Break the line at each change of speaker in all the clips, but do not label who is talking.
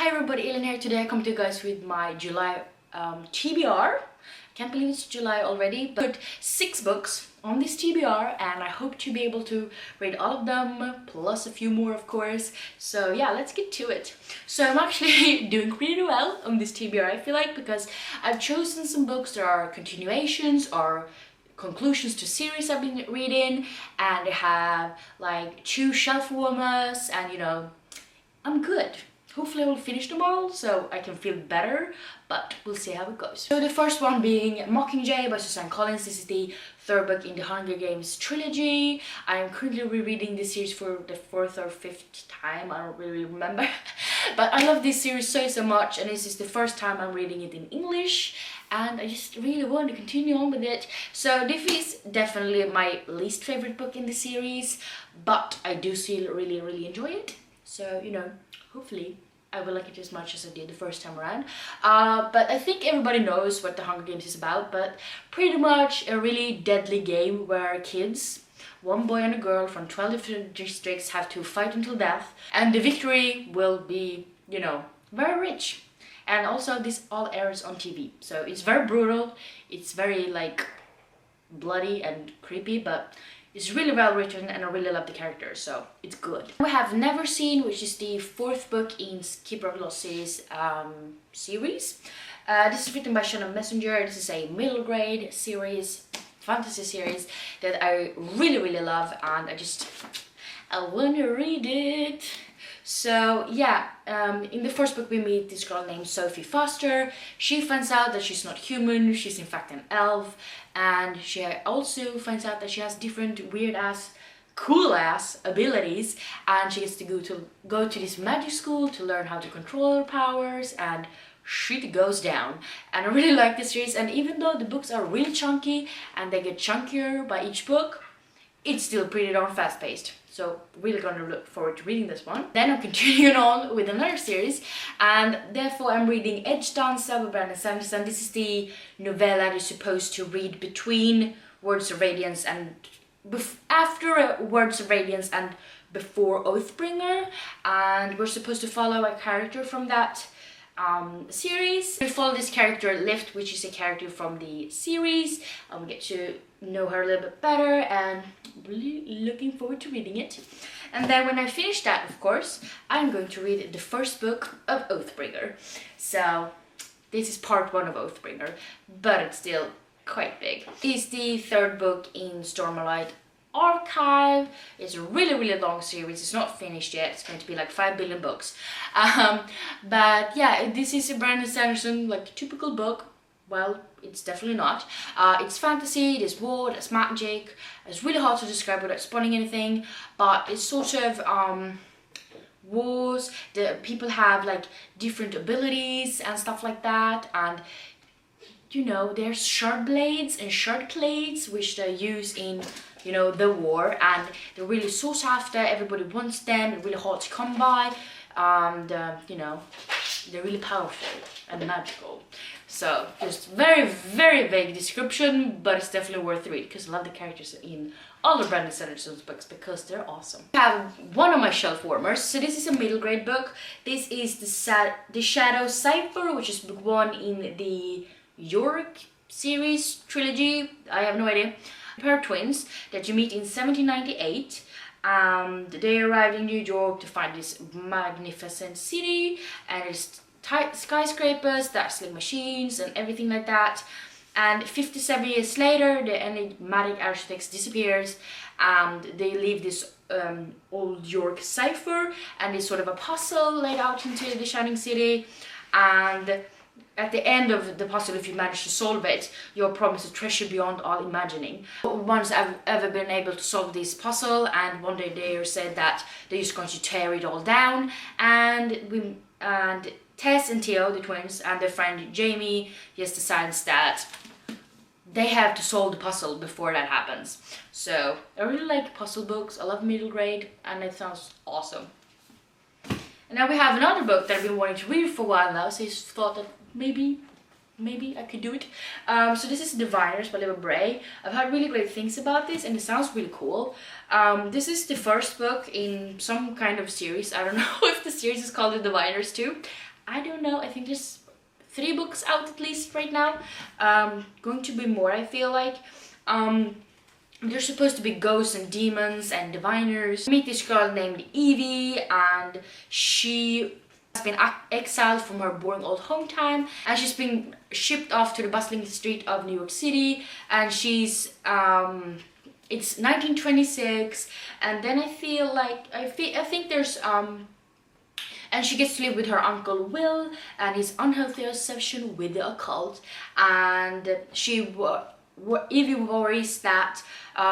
Hi everybody, Ellen here. Today I come to you guys with my July TBR. Can't believe it's July already, but 6 books on this TBR, and I hope to be able to read all of them, plus a few more of course. So yeah, let's get to it. So I'm actually doing pretty well on this TBR, I feel like, because I've chosen some books that are continuations or conclusions to series I've been reading, and they have like 2 shelf warmers, and you know, I'm good. Hopefully I will finish them all so I can feel better, but we'll see how it goes. So the first one being Mockingjay by Suzanne Collins. This is the 3rd book in the Hunger Games trilogy. I am currently rereading this series for the 4th or 5th time, I don't really remember. But I love this series so much, and this is the first time I'm reading it in English, and I just really want to continue on with it. So this is definitely my least favorite book in the series, but I do still really enjoy it. So, you know, hopefully I will like it as much as I did the first time around. But I think everybody knows what the Hunger Games is about, but pretty much a really deadly game where kids, one boy and a girl from 12 different districts, have to fight until death, and the victory will be, you know, very rich. And also this all airs on TV, so it's very brutal, it's very like bloody and creepy, but it's really well written and I really love the characters, so it's good. We have Never Seen, which is the 4th book in Keeper of Losses series. This is written by Shadow Messenger. This is a middle grade series, fantasy series that I really love, and I want to read it. So yeah, in the 1st book we meet this girl named Sophie Foster. She finds out that she's not human, she's in fact an elf, and she also finds out that she has different weird ass, cool ass abilities, and she gets to go to this magic school to learn how to control her powers, and shit goes down. And I really like this series, and even though the books are really chunky and they get chunkier by each book, it's still pretty darn fast paced. So really gonna look forward to reading this one. Then I'm continuing on with another series, and therefore I'm reading Edge Dancer by Brandon Sanderson. This is the novella that you're supposed to read between Words of Radiance and after Words of Radiance and before Oathbringer, and we're supposed to follow a character from that series. We follow this character Lift, which is a character from the series, and we get to know her a little bit better, and really looking forward to reading it. And then when I finish that, of course, I'm going to read the 1st book of Oathbringer. So this is part 1 of Oathbringer, but it's still quite big. It's the 3rd book in Stormlight Archive. It's a really long series. It's not finished yet. It's going to be like 5 billion books. But yeah, this is a Brandon Sanderson like typical book. Well, it's definitely not. It's fantasy, there's war, there's magic. It's really hard to describe without spoiling anything, but it's sort of wars. The people have like different abilities and stuff like that, and you know, there's shard blades and shard clades which they use in, you know, the war, and they're really sought after. Everybody wants them. They're really hard to come by, and you know, they're really powerful and magical. So just very vague description, but it's definitely worth the read because I love the characters in all of Brandon Sanderson's books because they're awesome. I have one of my shelf warmers. So this is a middle grade book. This is the Shadow Cipher, which is book 1 in the York series trilogy. I have no idea. A pair of twins that you meet in 1798. They arrived in New York to find this magnificent city, and it's skyscrapers, dazzling machines, and everything like that. And 57 years later, the enigmatic architect disappears, and they leave this old York cipher, and it's sort of a puzzle laid out into the shining city. And at the end of the puzzle, if you manage to solve it, you're promised a treasure beyond all imagining. Once I've ever been able to solve this puzzle, and one day they said that they're just going to tear it all down, and Tess and Theo, the twins, and their friend Jamie just decides that they have to solve the puzzle before that happens. So I really like puzzle books. I love middle grade, and it sounds awesome. And now we have another book that I've been wanting to read for a while now, so I just thought that maybe I could do it. So this is Diviners by Libba Bray. I've heard really great things about this and it sounds really cool. This is the first book in some kind of series. I don't know if the series is called The Diviners too. I don't know, I think there's 3 books out at least right now. Going to be more, I feel like. There's supposed to be ghosts and demons and diviners. I meet this girl named Evie, and she has been exiled from her boring old hometown, and she's been shipped off to the bustling street of New York City, and she's it's 1926, and then I feel like I think there's and she gets to live with her uncle Will and his unhealthy obsession with the occult, and Evie worries that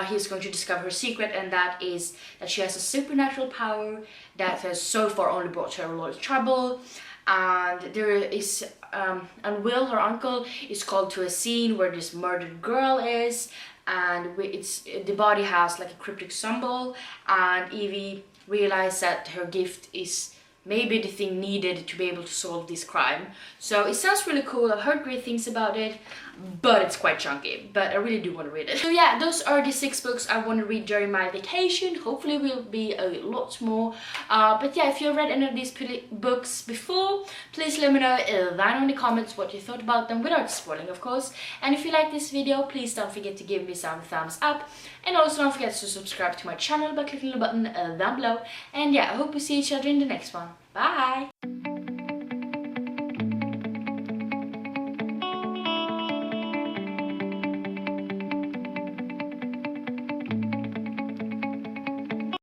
he's going to discover her secret, and that is that she has a supernatural power that has so far only brought her a lot of trouble. And there is and Will, her uncle, is called to a scene where this murdered girl is, and the body has like a cryptic symbol, and Evie realized that her gift is maybe the thing needed to be able to solve this crime. So it sounds really cool. I've heard great things about it, but it's quite chunky, but I really do want to read it. So yeah, those are the 6 books I want to read during my vacation. Hopefully will be a lot more. But yeah, if you've read any of these books before, please let me know down in the comments what you thought about them, without spoiling of course. And if you like this video, please don't forget to give me some thumbs up, and also don't forget to subscribe to my channel by clicking the button down below. And yeah, I hope we see each other in the next one. Bye!